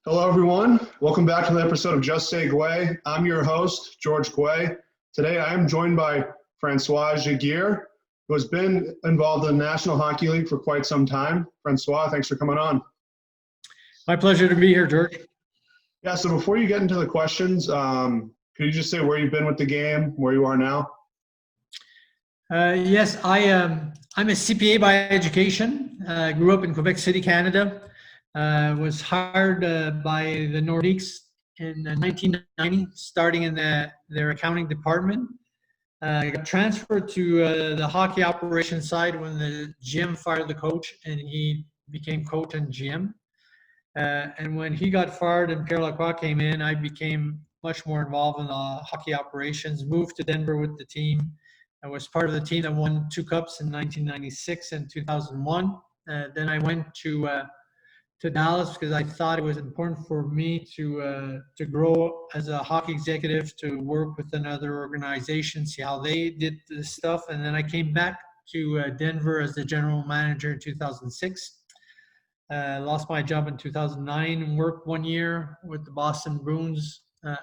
Hello, everyone. Welcome back to the episode of Just Say Guay. I'm your host, George Guay. Today, I am joined by François Giguère, who has been involved in the National Hockey League for quite some time. François, thanks for coming on. My pleasure to be here, George. Yeah, so before you get into the questions, could you just say where you've been with the game, where you are now? Yes, I'm a CPA by education. Grew up in Quebec City, Canada. Was hired by the Nordiques in 1990, starting in their accounting department. I got transferred to the hockey operations side when the GM fired the coach, and he became coach and GM. And when he got fired and Pierre Lacroix came in, I became much more involved in the hockey operations, moved to Denver with the team. I was part of the team that won 2 cups in 1996 and 2001. Then I went to Dallas because I thought it was important for me to grow as a hockey executive, to work with another organization, see how they did this stuff. And then I came back to Denver as the general manager in 2006. Lost my job in 2009 and worked 1 year with the Boston Bruins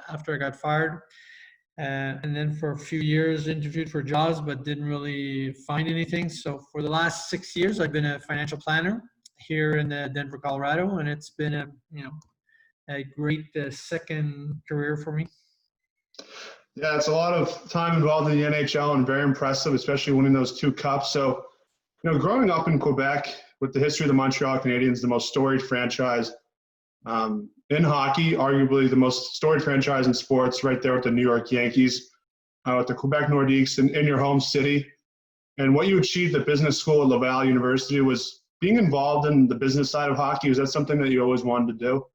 after I got fired. And then for a few years interviewed for jobs but didn't really find anything. So for the last 6 years, I've been a financial planner here in Denver, Colorado, and it's been a great second career for me. Yeah, it's a lot of time involved in the NHL and very impressive, especially winning those 2 cups. So, growing up in Quebec with the history of the Montreal Canadiens, the most storied franchise in hockey, arguably the most storied franchise in sports, right there with the New York Yankees, with the Quebec Nordiques in your home city. And what you achieved at business school at Laval University was being involved in the business side of hockey. Was that something that you always wanted to do?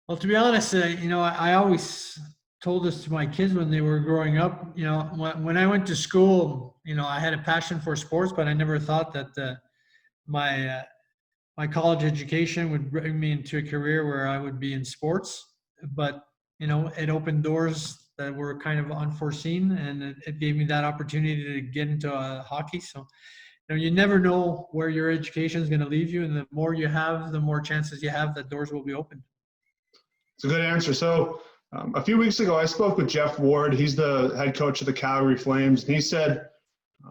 Well, to be honest, I always told this to my kids when they were growing up. When I went to school, I had a passion for sports, but I never thought that my college education would bring me into a career where I would be in sports. But, it opened doors that were kind of unforeseen, and it gave me that opportunity to get into hockey. So, you never know where your education is going to leave you, and the more you have, the more chances you have that doors will be opened. It's a good answer. So a few weeks ago, I spoke with Jeff Ward. He's the head coach of the Calgary Flames, and he said,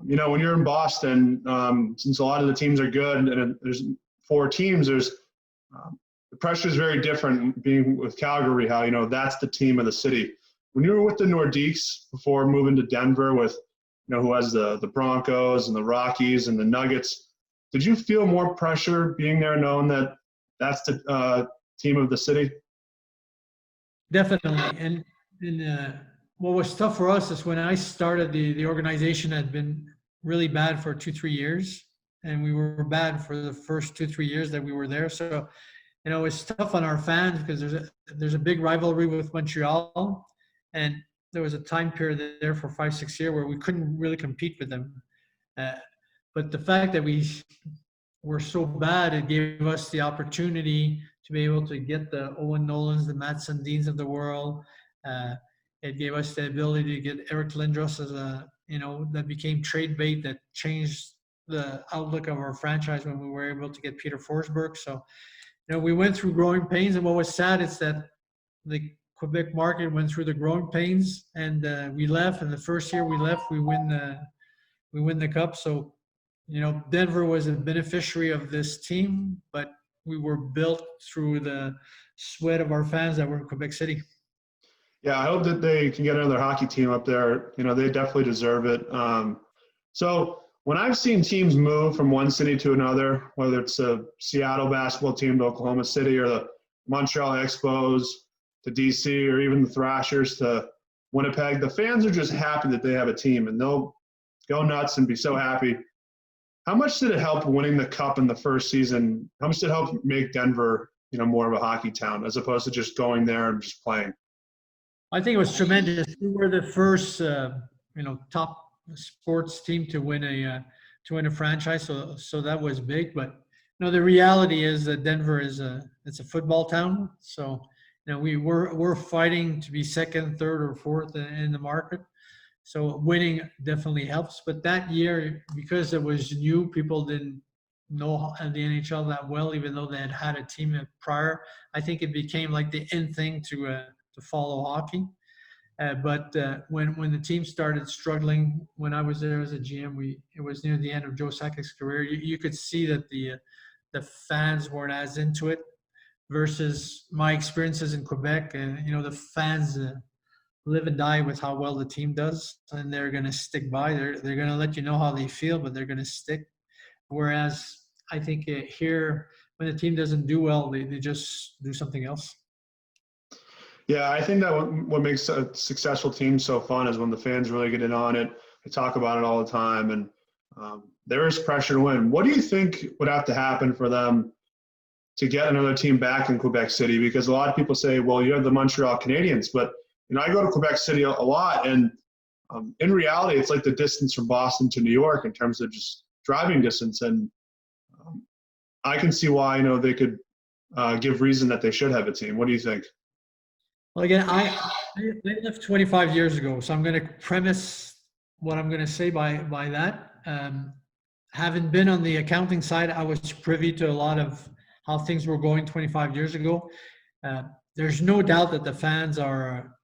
when you're in Boston, since a lot of the teams are good, and there's 4 teams, there's the pressure is very different being with Calgary, how, that's the team of the city. When you were with the Nordiques before moving to Denver with, who has the Broncos and the Rockies and the Nuggets, did you feel more pressure being there knowing that that's the team of the city? Definitely. And what was tough for us is when I started, the organization had been really bad for 2-3 years, and we were bad for the first 2-3 years that we were there. So, it's tough on our fans because there's a big rivalry with Montreal, and there was a time period there for 5-6 years where we couldn't really compete with them. But the fact that we were so bad, it gave us the opportunity to be able to get the Owen Nolans, the Matt Sundins of the world. It gave us the ability to get Eric Lindros as that became trade bait that changed the outlook of our franchise when we were able to get Peter Forsberg. So, we went through growing pains, and what was sad is that the Quebec market went through the growing pains, and we left. And the first year we left, we win the cup. So, Denver was a beneficiary of this team, but we were built through the sweat of our fans that were in Quebec City. Yeah, I hope that they can get another hockey team up there. They definitely deserve it. So when I've seen teams move from one city to another, whether it's a Seattle basketball team to Oklahoma City or the Montreal Expos to DC or even the Thrashers to Winnipeg, the fans are just happy that they have a team, and they'll go nuts and be so happy. How much did it help winning the cup in the first season? How much did it help make Denver, more of a hockey town as opposed to just going there and just playing? I think it was tremendous. We were the first, top sports team to win a franchise, so that was big. But the reality is that Denver it's a football town, so we're fighting to be second, third, or fourth in the market. So winning definitely helps. But that year, because it was new, people didn't know the NHL that well, even though they had had a team prior. I think it became like the in thing to follow hockey. But when the team started struggling, when I was there as a GM, it was near the end of Joe Sakic's career. You could see that the fans weren't as into it versus my experiences in Quebec. And the fans live and die with how well the team does, and they're going to stick by. They're going to let you know how they feel, but they're going to stick. Whereas I think here, when the team doesn't do well, they just do something else. Yeah, I think that what makes a successful team so fun is when the fans really get in on it. They talk about it all the time, and there is pressure to win. What do you think would have to happen for them to get another team back in Quebec City? Because a lot of people say, well, you have the Montreal Canadiens, but I go to Quebec City a lot, and in reality, it's like the distance from Boston to New York in terms of just driving distance. And I can see why they could give reason that they should have a team. What do you think? Well, again, I left 25 years ago, so I'm going to premise what I'm going to say by that. Having been on the accounting side, I was privy to a lot of how things were going 25 years ago. There's no doubt that the fans are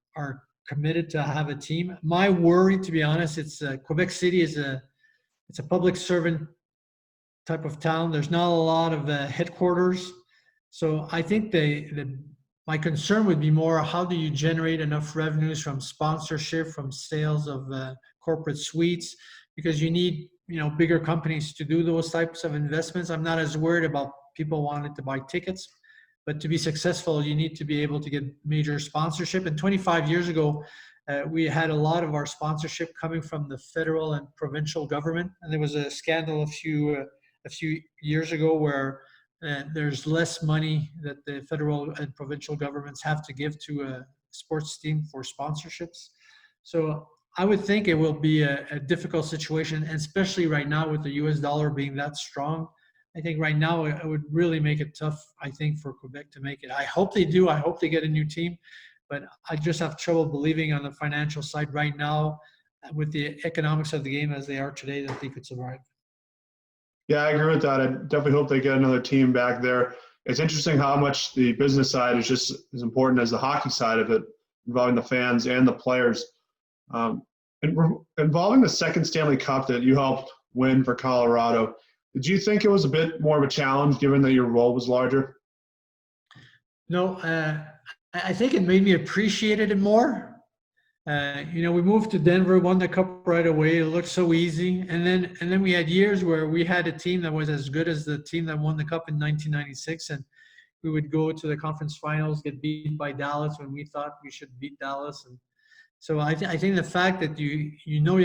committed to have a team. My worry, to be honest, it's Quebec City it's a public servant type of town. There's not a lot of headquarters, so I think my concern would be more, how do you generate enough revenues from sponsorship, from sales of corporate suites? Because you need, bigger companies to do those types of investments. I'm not as worried about people wanting to buy tickets, but to be successful, you need to be able to get major sponsorship. And 25 years ago, we had a lot of our sponsorship coming from the federal and provincial government. And there was a scandal a few years ago where there's less money that the federal and provincial governments have to give to a sports team for sponsorships. So I would think it will be a difficult situation, and especially right now with the US dollar being that strong. I think right now it would really make it tough, I think, for Quebec to make it. I hope they do. I hope they get a new team, but I just have trouble believing on the financial side right now, with the economics of the game as they are today, that they could survive. Yeah, I agree with that. I definitely hope they get another team back there. It's interesting how much the business side is just as important as the hockey side of it, involving the fans and the players. Involving the second Stanley Cup that you helped win for Colorado, did you think it was a bit more of a challenge given that your role was larger? No, I think it made me appreciate it more. We moved to Denver, won the cup right away. It looked so easy, and then we had years where we had a team that was as good as the team that won the cup in 1996, and we would go to the conference finals, get beat by Dallas when we thought we should beat Dallas. And so I think the fact that you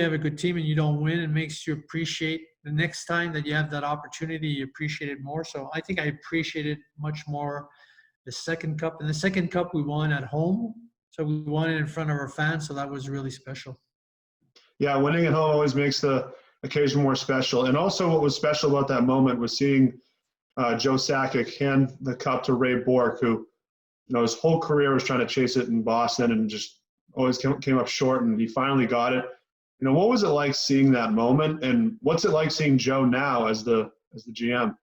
have a good team and you don't win, it makes you appreciate the next time that you have that opportunity. You appreciate it more. So I think I appreciated much more the second cup, and the second cup we won at home. So we won it in front of our fans, so that was really special. Yeah, winning at home always makes the occasion more special. And also what was special about that moment was seeing Joe Sakic hand the cup to Ray Bourque, who his whole career was trying to chase it in Boston and just always came up short, and he finally got it. What was it like seeing that moment, and what's it like seeing Joe now as the GM?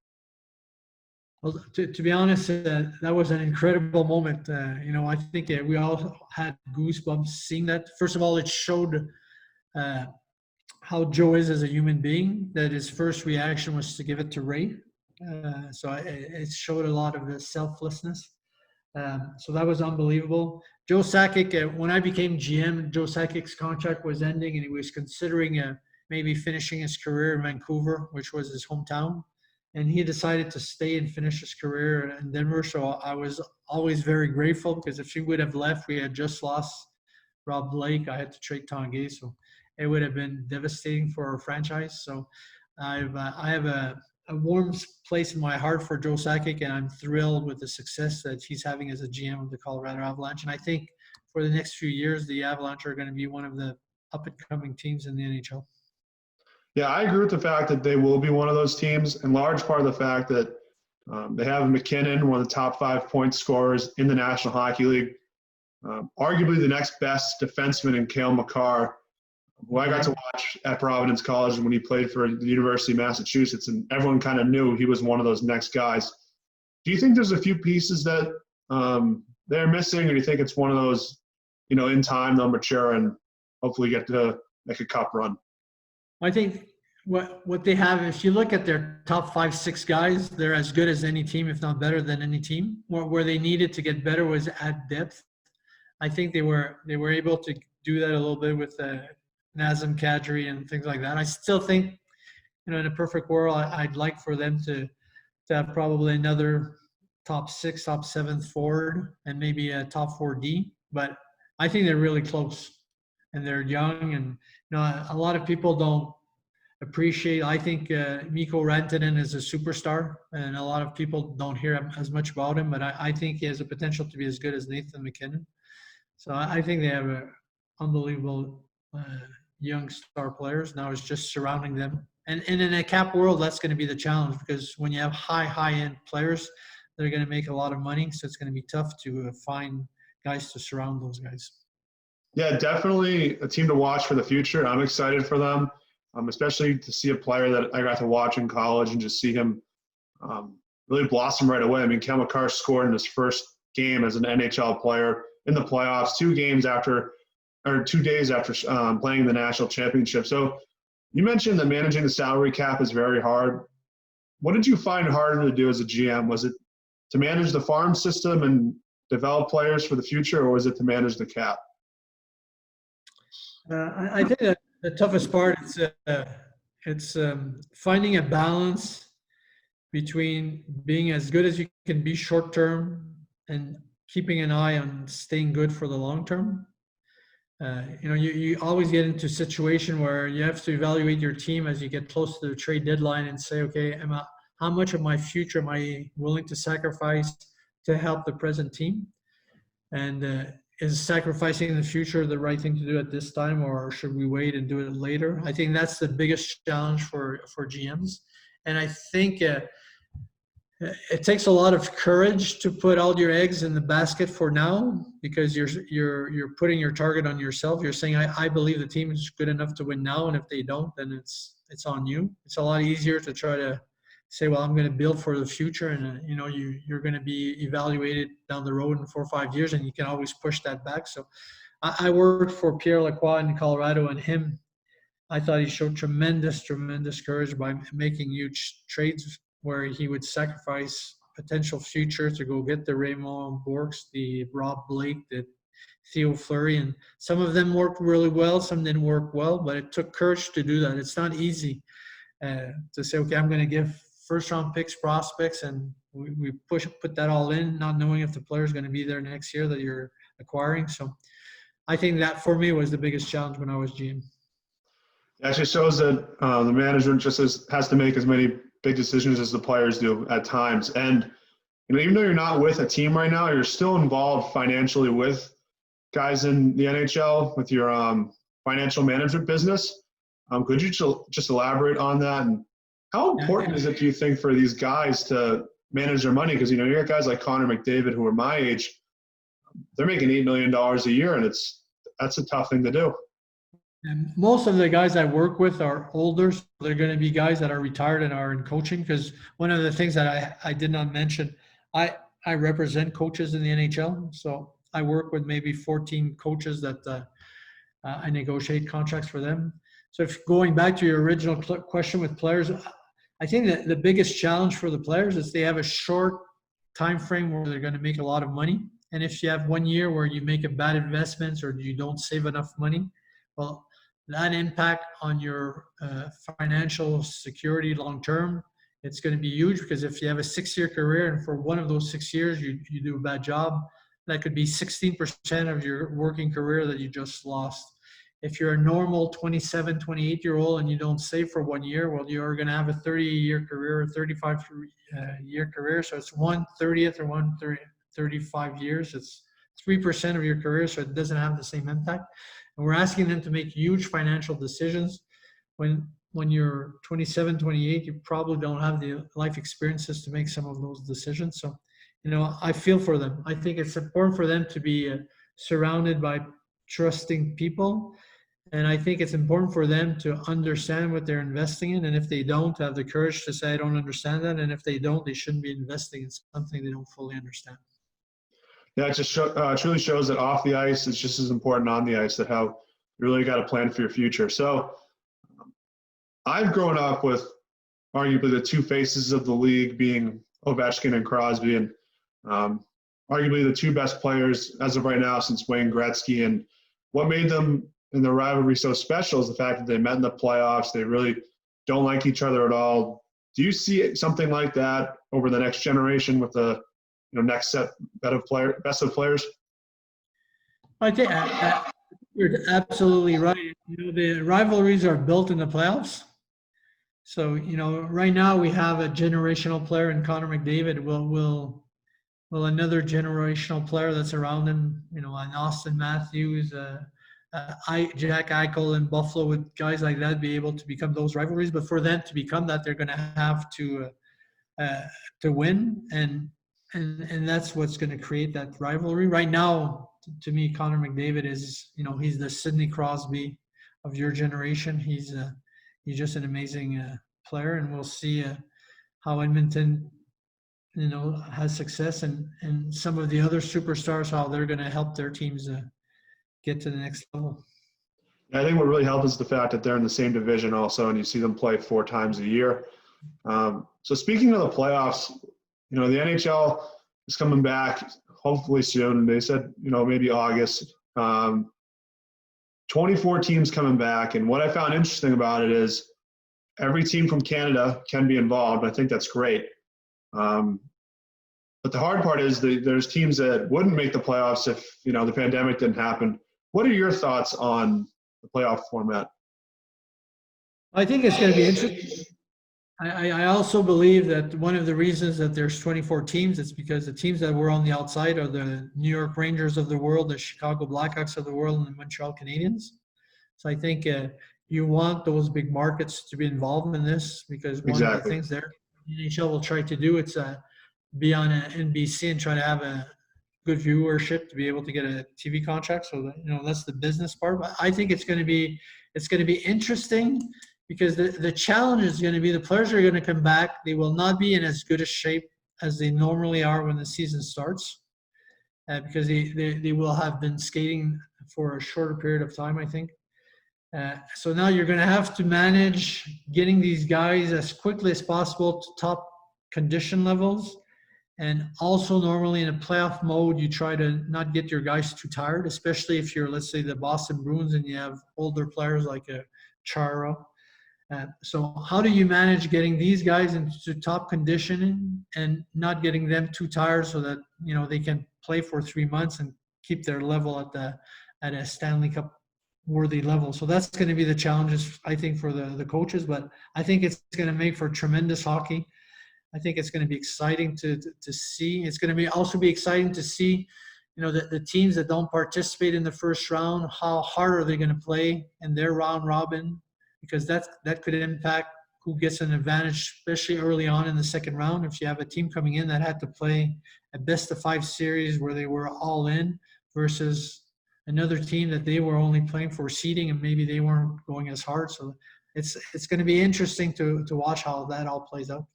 Well, to be honest, that was an incredible moment. I think we all had goosebumps seeing that. First of all, it showed how Joe is as a human being, that his first reaction was to give it to Ray. So it showed a lot of the selflessness. So that was unbelievable. Joe Sakic, when I became GM, Joe Sakic's contract was ending, and he was considering maybe finishing his career in Vancouver, which was his hometown. And he decided to stay and finish his career in Denver. So I was always very grateful, because if he would have left, we had just lost Rob Blake. I had to trade Tanguay, so it would have been devastating for our franchise. So I have a warm place in my heart for Joe Sakic, and I'm thrilled with the success that he's having as a GM of the Colorado Avalanche. And I think for the next few years, the Avalanche are going to be one of the up-and-coming teams in the NHL. Yeah, I agree with the fact that they will be one of those teams, in large part of the fact that they have McKinnon, one of the top 5 point scorers in the National Hockey League, arguably the next best defenseman in Cale Makar. who I got to watch at Providence College when he played for the University of Massachusetts, and everyone kind of knew he was one of those next guys. Do you think there's a few pieces that they're missing, or do you think it's one of those, in time they'll mature and hopefully get to make a cup run? I think what they have, if you look at their top 5, 6 guys, they're as good as any team, if not better than any team. Where they needed to get better was at depth. I think they were able to do that a little bit with Nazem Kadri and things like that. I still think, in a perfect world, I'd like for them to have probably another top 6, top 7 forward and maybe a top 4 D. But I think they're really close, and they're young, and a lot of people don't appreciate. I think Mikko Rantanen is a superstar, and a lot of people don't hear as much about him. But I think he has the potential to be as good as Nathan MacKinnon. So I think they have a unbelievable young star players. Now it's just surrounding them. And in a cap world, that's going to be the challenge, because when you have high-end players, they're going to make a lot of money. So it's going to be tough to find guys to surround those guys. Yeah, definitely a team to watch for the future. I'm excited for them, especially to see a player that I got to watch in college and just see him really blossom right away. I mean, Kel McCarr scored in his first game as an NHL player in the playoffs 2 days after playing the national championship. So you mentioned that managing the salary cap is very hard. What did you find harder to do as a GM? Was it to manage the farm system and develop players for the future, or was it to manage the cap? I think that the toughest part is finding a balance between being as good as you can be short term and keeping an eye on staying good for the long term. You always get into a situation where you have to evaluate your team as you get close to the trade deadline and say, okay, how much of my future am I willing to sacrifice to help the present team? And is sacrificing the future the right thing to do at this time, or should we wait and do it later? I think that's the biggest challenge for GMs. And I think it takes a lot of courage to put all your eggs in the basket for now, because you're putting your target on yourself. You're saying, I believe the team is good enough to win now, and if they don't, then it's on you. It's a lot easier to try to say, well, I'm going to build for the future, and you're going to be evaluated down the road in 4 or 5 years, and you can always push that back. So I worked for Pierre Lacroix in Colorado, and I thought he showed tremendous courage by making huge trades where he would sacrifice potential future to go get the Raymond Bourques, the Rob Blake, the Theo Fleury, and some of them worked really well, some didn't work well, but it took courage to do that. It's not easy to say, okay, I'm going to give first-round picks, prospects, and we put that all in, not knowing if the player is going to be there next year that you're acquiring. So I think that for me was the biggest challenge when I was GM. It actually shows that the management just has to make as many big decisions as the players do at times. And even though you're not with a team right now, you're still involved financially with guys in the NHL with your financial management business. Could you just elaborate on that? And how important is it, do you think, for these guys to manage their money? Because, you got guys like Connor McDavid who are my age, they're making $8 million a year, and that's a tough thing to do. And most of the guys I work with are older, so they're going to be guys that are retired and are in coaching. Because one of the things that I did not mention, I represent coaches in the NHL. So I work with maybe 14 coaches that I negotiate contracts for them. So if going back to your original question with players, I think that the biggest challenge for the players is they have a short time frame where they're going to make a lot of money. And if you have 1 year where you make a bad investments or you don't save enough money, well, that impact on your financial security long term, it's going to be huge, because if you have a 6-year career and for one of those 6 years you do a bad job, that could be 16% of your working career that you just lost. If you're a normal 27, 28-year-old and you don't save for 1 year, well, you're going to have a 30-year career, a 35-year career. So it's 1/30 or 35 years. It's 3% of your career, so it doesn't have the same impact. And we're asking them to make huge financial decisions. When you're 27, 28, you probably don't have the life experiences to make some of those decisions. So, I feel for them. I think it's important for them to be surrounded by trusting people And I think it's important for them to understand what they're investing in. And if they don't, have the courage to say, I don't understand that. And if they don't, they shouldn't be investing in something they don't fully understand. Yeah, it just truly shows that off the ice is just as important on the ice, that how you really got to plan for your future. So I've grown up with arguably the two faces of the league being Ovechkin and Crosby, and arguably the two best players as of right now since Wayne Gretzky. And what made them and their rivalry so special is the fact that they met in the playoffs. They really don't like each other at all. Do you see something like that over the next generation with the next best of players? I think you're absolutely right. The rivalries are built in the playoffs. So, right now we have a generational player in Connor McDavid. Will another generational player that's around him, an Austin Matthews, Jack Eichel in Buffalo, with guys like that, be able to become those rivalries? But for them to become that, they're going to have to win, and that's what's going to create that rivalry. Right now, to me, Connor McDavid is, he's the Sidney Crosby of your generation. He's just an amazing player, and we'll see how Edmonton, has success, and some of the other superstars, how they're going to help their teams get to the next level. I think what really helps is the fact that they're in the same division also, and you see them play 4 times a year. So speaking of the playoffs, the NHL is coming back hopefully soon. They said, maybe August. 24 teams coming back, and what I found interesting about it is every team from Canada can be involved. I think that's great. But the hard part is there's teams that wouldn't make the playoffs if, the pandemic didn't happen. What are your thoughts on the playoff format? I think it's going to be interesting. I also believe that one of the reasons that there's 24 teams is because the teams that were on the outside are the New York Rangers of the world, the Chicago Blackhawks of the world, and the Montreal Canadiens. So I think you want those big markets to be involved in this, because one of the things the NHL will try to do, it's be on a NBC and try to have a good viewership to be able to get a TV contract. So that's the business part. But I think it's going to be interesting, because the challenge is going to be the players are going to come back. They will not be in as good a shape as they normally are when the season starts, because they will have been skating for a shorter period of time, I think. So now you're going to have to manage getting these guys as quickly as possible to top condition levels. And also, normally in a playoff mode, you try to not get your guys too tired, especially if you're, let's say, the Boston Bruins and you have older players like a Chara. So how do you manage getting these guys into top conditioning and not getting them too tired so that, they can play for 3 months and keep their level at a Stanley Cup worthy level? So that's going to be the challenges, I think, for the coaches. But I think it's going to make for tremendous hockey. I think it's going to be exciting to see. It's going to also be exciting to see, the teams that don't participate in the first round, how hard are they going to play in their round robin, because that could impact who gets an advantage, especially early on in the second round. If you have a team coming in that had to play a best-of-5 series where they were all in versus another team that they were only playing for seeding and maybe they weren't going as hard. So it's going to be interesting to watch how that all plays out.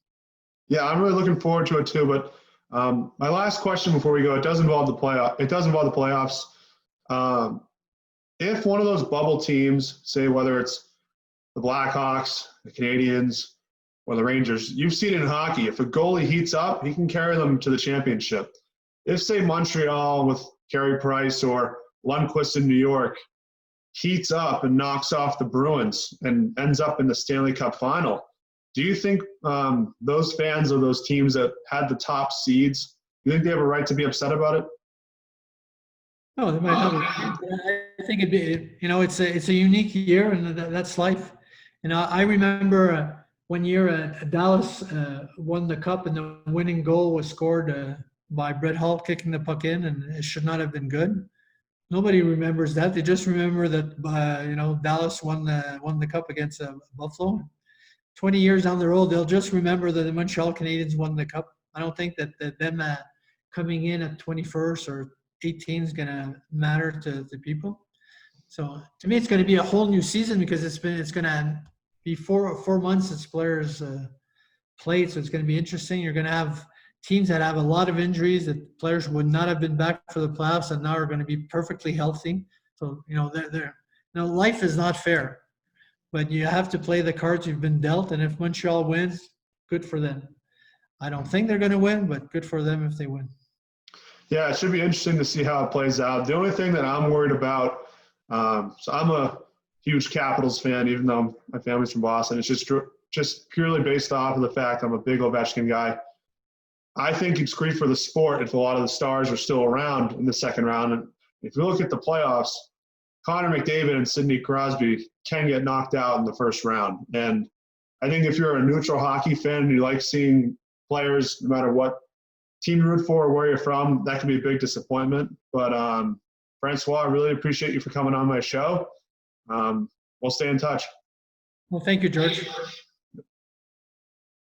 Yeah, I'm really looking forward to it too. But my last question before we go, it does involve the playoffs. If one of those bubble teams, say whether it's the Blackhawks, the Canadiens, or the Rangers, you've seen it in hockey. If a goalie heats up, he can carry them to the championship. If, say, Montreal with Carey Price or Lundqvist in New York heats up and knocks off the Bruins and ends up in the Stanley Cup final, do you think those fans of those teams that had the top seeds, do you think they have a right to be upset about it? No, they might have. I think it'd be, it's a unique year, and that's life. I remember one year Dallas won the cup, and the winning goal was scored by Brett Hull kicking the puck in, and it should not have been good. Nobody remembers that. They just remember that Dallas won the cup against Buffalo. 20 years down the road, they'll just remember that the Montreal Canadiens won the cup. I don't think that them coming in at 21st or 18 is going to matter to people. So to me, it's going to be a whole new season because it's going to be four months since players played. So it's going to be interesting. You're going to have teams that have a lot of injuries that players would not have been back for the playoffs and now are going to be perfectly healthy. So, life is not fair, but you have to play the cards you've been dealt. And if Montreal wins, good for them. I don't think they're going to win, but good for them if they win. Yeah, it should be interesting to see how it plays out. The only thing that I'm worried about, so I'm a huge Capitals fan, even though my family's from Boston. It's just purely based off of the fact I'm a big Ovechkin guy. I think it's great for the sport if a lot of the stars are still around in the second round. And if you look at the playoffs, Connor McDavid and Sidney Crosby can get knocked out in the first round. And I think if you're a neutral hockey fan and you like seeing players, no matter what team you root for or where you're from, that can be a big disappointment. But François, I really appreciate you for coming on my show. We'll stay in touch. Well, thank you, George.